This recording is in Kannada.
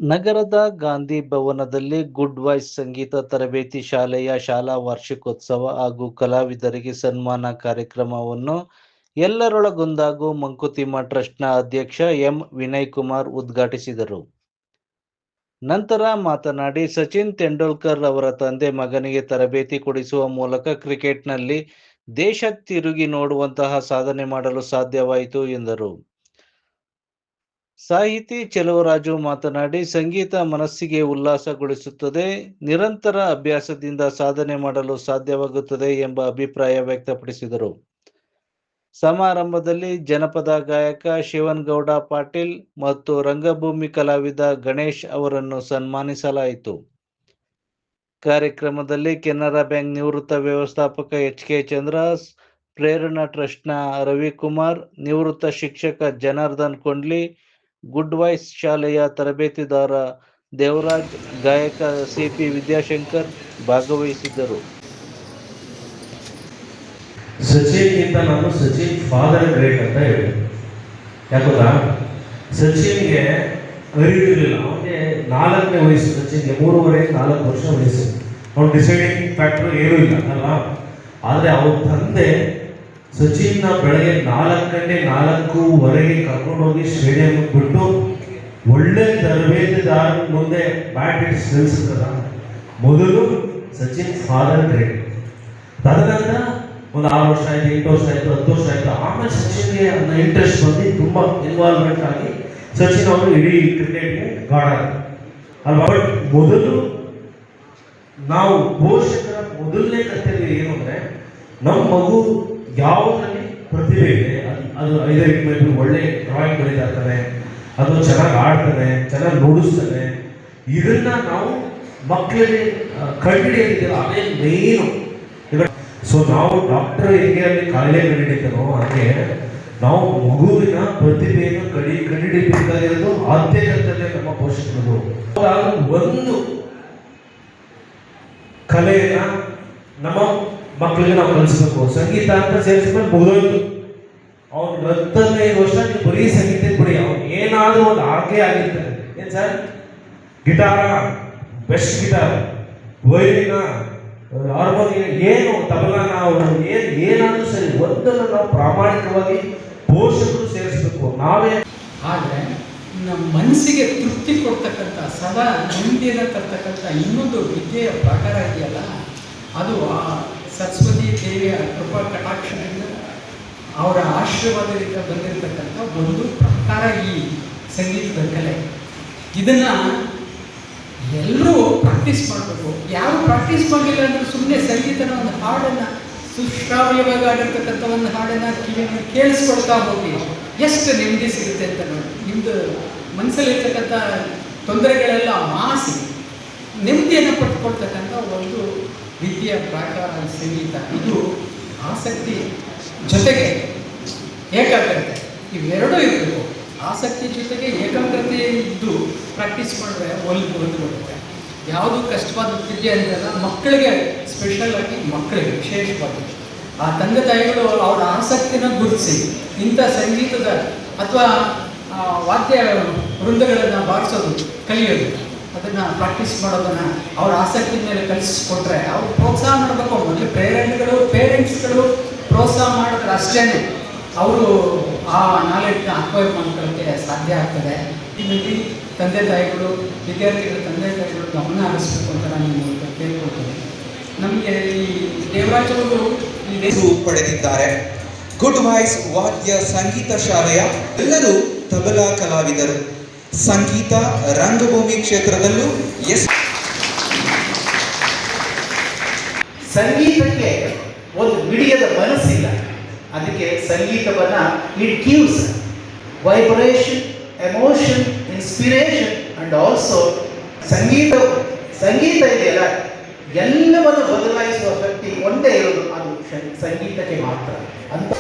ನಗರದ ಗಾಂಧಿ ಭವನದಲ್ಲಿ ಗುಡ್ ವಾಯ್ಸ್ ಸಂಗೀತ ತರಬೇತಿ ಶಾಲೆಯ ಶಾಲಾ ವಾರ್ಷಿಕೋತ್ಸವ ಹಾಗೂ ಕಲಾವಿದರಿಗೆ ಸನ್ಮಾನ ಕಾರ್ಯಕ್ರಮವನ್ನು ಎಲ್ಲರೊಳಗೊಂದಾಗು ಮಂಕುತಿಮ್ಮ ಟ್ರಸ್ಟ್ನ ಅಧ್ಯಕ್ಷ ಎಂ ವಿನಯ್ ಕುಮಾರ್ ಉದ್ಘಾಟಿಸಿದರು. ನಂತರ ಮಾತನಾಡಿ, ಸಚಿನ್ ತೆಂಡೂಲ್ಕರ್ ಅವರ ತಂದೆ ಮಗನಿಗೆ ತರಬೇತಿ ಕೊಡಿಸುವ ಮೂಲಕ ಕ್ರಿಕೆಟ್ನಲ್ಲಿ ದೇಶ ತಿರುಗಿ ನೋಡುವಂತಹ ಸಾಧನೆ ಮಾಡಲು ಸಾಧ್ಯವಾಯಿತು ಎಂದರು. ಸಾಹಿತಿ ಚೆಲುವರಾಜು ಮಾತನಾಡಿ, ಸಂಗೀತ ಮನಸ್ಸಿಗೆ ಉಲ್ಲಾಸಗೊಳಿಸುತ್ತದೆ, ನಿರಂತರ ಅಭ್ಯಾಸದಿಂದ ಸಾಧನೆ ಮಾಡಲು ಸಾಧ್ಯವಾಗುತ್ತದೆ ಎಂಬ ಅಭಿಪ್ರಾಯ ವ್ಯಕ್ತಪಡಿಸಿದರು. ಸಮಾರಂಭದಲ್ಲಿ ಜನಪದ ಗಾಯಕ ಶಿವನಗೌಡ ಪಾಟೀಲ್ ಮತ್ತು ರಂಗಭೂಮಿ ಕಲಾವಿದ ಗಣೇಶ್ ಅವರನ್ನು ಸನ್ಮಾನಿಸಲಾಯಿತು. ಕಾರ್ಯಕ್ರಮದಲ್ಲಿ ಕೆನರಾ ಬ್ಯಾಂಕ್ ನಿವೃತ್ತ ವ್ಯವಸ್ಥಾಪಕ ಎಚ್.ಕೆ. ಚಂದ್ರ, ಪ್ರೇರಣಾ ಟ್ರಸ್ಟ್ನ ರವಿಕುಮಾರ್, ನಿವೃತ್ತ ಶಿಕ್ಷಕ ಜನಾರ್ದನ್ ಕೊಂಡ್ಲಿ, ಗುಡ್ ವಾಯ್ಸ್ ಶಾಲೆಯ ತರಬೇತಿದಾರ ದೇವರಾಜ್, ಗಾಯಕ ಸಿ.ಪಿ. ವಿದ್ಯಾಶಂಕರ್ ಭಾಗವಹಿಸಿದ್ದರು. ಸಚಿನ್ಗಿಂತ ನಾನು ಸಚಿನ್ ಫಾದರ್ ಗ್ರೇಟ್ ಅಂತ ಹೇಳಿ. ಯಾಕಂದ್ರೆ ಸಚಿನ್ಗೆ ಅರಿವಿರಲಿಲ್ಲ. ಅವನಿಗೆ 4ನೇ ವಯಸ್ಸು, ಸಚಿನ್ಗೆ 3.5-4 ವರ್ಷ ವಯಸ್ಸು. ಅವ್ನು ಡಿಸೈಡಿಂಗ್ ಫ್ಯಾಕ್ಟರ್ ಏನೂ ಇಲ್ಲ ಅಲ್ವಾ. ಆದರೆ ಅವ್ರ ತಂದೆ ಸಚಿನ್ನ ಬೆಳಗ್ಗೆ 4:04 ಕರ್ಕೊಂಡೋಗಿ ಸ್ಟೇಡಿಯಂ ಬಿಟ್ಟು ಒಳ್ಳೆ ತರಬೇತಿದಾರ ಮುಂದೆ ಬ್ಯಾಟ್ ಇಟ್ಟು ನಿಲ್ಲಿಸಿದ್ರಲ್ಲ, ಮೊದಲು ಸಚಿನ್ ಫಾದರ್ ಗ್ರೇಟ್. ತದನಂತರ ಒಂದು 6 ವರ್ಷ ಆಯ್ತು, 8 ವರ್ಷ ಆಯ್ತು, 10 ವರ್ಷ ಆಯ್ತು. ಆಮೇಲೆ ಸಚಿನ್ಗೆ ಇಂಟ್ರೆಸ್ಟ್ ಬಂದು ತುಂಬ ಇನ್ವಾಲ್ವ್ಮೆಂಟ್ ಆಗಿ ಸಚಿನ್ ಅವರು ಇಡೀ ಕ್ರಿಕೆಟ್ಗೆ ಗಾಢ ಅಲ್ವಾ. ಬಟ್ ಮೊದಲು ನಾವು ಪೋಷಕರ ಮೊದಲನೇ ಕರ್ತವ್ಯ ಏನು ಅಂದರೆ, ನಮ್ಮ ಮಗು ಯಾವುದರಲ್ಲಿ ಪ್ರತಿಭೆ ಇದೆ, ಅದು ಐದರಿಗೆ ಒಳ್ಳೆ ಡ್ರಾಯಿಂಗ್ ಬರೀತಾ ಇರ್ತಾನೆ, ಅದು ಚೆನ್ನಾಗಿ ಆಡ್ತಾನೆ, ಚೆನ್ನಾಗಿ ನುಡಿಸ್ತಾನೆ, ಇದನ್ನ ನಾವು ಮಕ್ಕಳಿಗೆ ಕಂಡುಹಿಡಿಯೋದಿಲ್ಲ. ಅದೇ ಮೇನು. ಸೊ ನಾವು ಡಾಕ್ಟರ್ ಹೇಗೆ ಅಲ್ಲಿ ಕಾಯಿಲೆ ಕಂಡುಹಿಡಿತಾನೋ ಹಾಗೆ ನಾವು ಮಗುವಿನ ಪ್ರತಿಭೆಯನ್ನು ಕಂಡುಹಿಡಿಬೇಕಾಗಿರೋದು ಆದ್ಯತೆ ನಮ್ಮ ಪೋಷಕರು. ಒಂದು ಕಲೆಯನ್ನ ನಮ್ಮ ಮಕ್ಕಳಿಗೆ ನಾವು ಕಲಿಸ್ಬೇಕು. ಸಂಗೀತ ಅಂತ ಸೇರಿಸ್ಕೊಂಡು ಮುಗಿದೋಯ್ತು. ಅವ್ನು 15 ವರ್ಷ ಬರೀ ಸಂಗೀತ ಬಿಡಿ, ಅವ್ನು ಏನಾದರೂ ಒಂದು ಆಕೆ ಆಗಿರ್ತಾನೆ. ಏನ್ ಸರ್, ಗಿಟಾರ, ಬೆಸ್ಟ್ ಗಿಟಾರ್, ವೈಲಿನ, ಹಾರ್ಮೋನಿಯಂ, ಏನು ತಬಲಾನ, ಅವರು ಏನಾದರೂ ಸರಿ, ಒಂದನ್ನು ನಾವು ಪ್ರಾಮಾಣಿಕವಾಗಿ ಪೋಷಕರು ಸೇರಿಸಬೇಕು. ನಾವೇ ಆದರೆ ನಮ್ಮ ಮನಸ್ಸಿಗೆ ತೃಪ್ತಿ ಕೊಡ್ತಕ್ಕಂಥ, ಸದಾ ನೆಮ್ಮದಿಯನ್ನು ತರ್ತಕ್ಕಂಥ ಇನ್ನೊಂದು ವಿದ್ಯೆಯ ಪ್ರಕಾರ ಇದೆಯಲ್ಲ, ಅದು ಆ ಸರಸ್ವತಿ ದೇವಿಯ ಕೃಪಾ ಕಟಾಕ್ಷದಿಂದ, ಅವರ ಆಶೀರ್ವಾದದಿಂದ ಬಂದಿರತಕ್ಕಂಥ ಒಂದು ಪ್ರಕಾರ ಈ ಸಂಗೀತದ ಕಲೆ. ಇದನ್ನು ಎಲ್ಲರೂ ಪ್ರಾಕ್ಟೀಸ್ ಮಾಡಬೇಕು. ಯಾರು ಪ್ರಾಕ್ಟೀಸ್ ಮಾಡಲಿಲ್ಲ ಅಂದರೆ ಸುಮ್ಮನೆ ಸಂಗೀತನ ಒಂದು ಹಾಡನ್ನು, ಸುಶ್ರಾವ್ಯವಾಗಿ ಆಗಿರ್ತಕ್ಕಂಥ ಒಂದು ಹಾಡನ್ನು ಕಿವಿಯನ್ನು ಕೇಳಿಸ್ಕೊಳ್ತಾ ಹೋಗಿ ಎಷ್ಟು ನೆಮ್ಮದಿ ಸಿಗುತ್ತೆ ಅಂತ ನೋಡಿ. ನಿಮ್ಮದು ಮನಸ್ಸಲ್ಲಿರ್ತಕ್ಕಂಥ ತೊಂದರೆಗಳೆಲ್ಲ ಮಾಸಿ ನೆಮ್ಮದಿಯನ್ನು ಪಡ್ಕೊಳ್ತಕ್ಕಂಥ ಒಂದು ವಿದ್ಯೆಯ ಪ್ರಾಕಾರ ಸಂಗೀತ. ಇದು ಆಸಕ್ತಿ ಜೊತೆಗೆ ಏಕಾಗ್ರತೆ, ಇವೆರಡೂ ಇರಬೇಕು. ಆಸಕ್ತಿ ಜೊತೆಗೆ ಏಕಾಗ್ರತೆ ಇದ್ದು ಪ್ರಾಕ್ಟೀಸ್ ಮಾಡಿದ್ರೆ ಬರುತ್ತೆ. ಯಾವುದು ಕಷ್ಟವಾದ ವಿದ್ಯೆ ಅಂತೆಲ್ಲ ಮಕ್ಕಳಿಗೆ, ಸ್ಪೆಷಲ್ ಆಗಿ ಮಕ್ಕಳಿಗೆ ವಿಶೇಷವಾಗಿ ಆ ತಂದೆ ತಾಯಿಗಳು ಅವರ ಆಸಕ್ತಿನ ಗುರುತಿಸಿ ಇಂಥ ಸಂಗೀತದ ಅಥವಾ ವಾದ್ಯ ವೃಂದಗಳನ್ನು ಬಾರಿಸೋದು, ಕಲಿಯೋದು, ಅದನ್ನು ಪ್ರಾಕ್ಟೀಸ್ ಮಾಡೋದನ್ನು ಅವ್ರ ಆಸಕ್ತಿ ಮೇಲೆ ಕಲಿಸ್ಕೊಟ್ರೆ ಅವ್ರು ಪ್ರೋತ್ಸಾಹ ಮಾಡಬೇಕು. ಮೊದಲು ಪೇರೆಂಟ್ಸ್ಗಳು ಪ್ರೋತ್ಸಾಹ ಮಾಡಿದ್ರೆ ಅಷ್ಟೇ ಅವರು ಆ ನಾಲೆಡ್ನ ಅಕ್ವೈರ್ ಮಾಡ್ಕೊಳ್ಳೋಕ್ಕೆ ಸಾಧ್ಯ ಆಗ್ತದೆ. ಇದರಲ್ಲಿ ತಂದೆ ತಾಯಿಗಳು, ವಿದ್ಯಾರ್ಥಿಗಳ ತಂದೆ ತಾಯಿಗಳು ಗಮನ ಹರಿಸಬೇಕು ಅಂತ ನಾನು ಕೇಳ್ಕೊಳ್ತೇನೆ. ನಮಗೆ ಈ ದೇವರಾಜ್ ಅವರು ಪಡೆದಿದ್ದಾರೆ. ಗುಡ್ ವಾಯ್ಸ್ ವಾದ್ಯ ಸಂಗೀತ ಶಾಲೆಯ ಎಲ್ಲರೂ ತಬಲಾ ಕಲಾವಿದರು. ಸಂಗೀತ ರಂಗಭೂಮಿ ಕ್ಷೇತ್ರದಲ್ಲೂ ಸಂಗೀತಕ್ಕೆ ಒಂದು ಬಿಡಿಯದ ಮನಸ್ಸಿಲ್ಲ. ಅದಕ್ಕೆ ಸಂಗೀತವನ್ನು it gives vibration, emotion, inspiration and also ಸಂಗೀತ ಇದೆಯಲ್ಲ, ಎಲ್ಲವನ್ನು ಬದಲಾಯಿಸುವ ಶಕ್ತಿ ಒಂದೇ ಇರೋದು, ಅದು ಸಂಗೀತಕ್ಕೆ ಮಾತ್ರ ಅಂತ.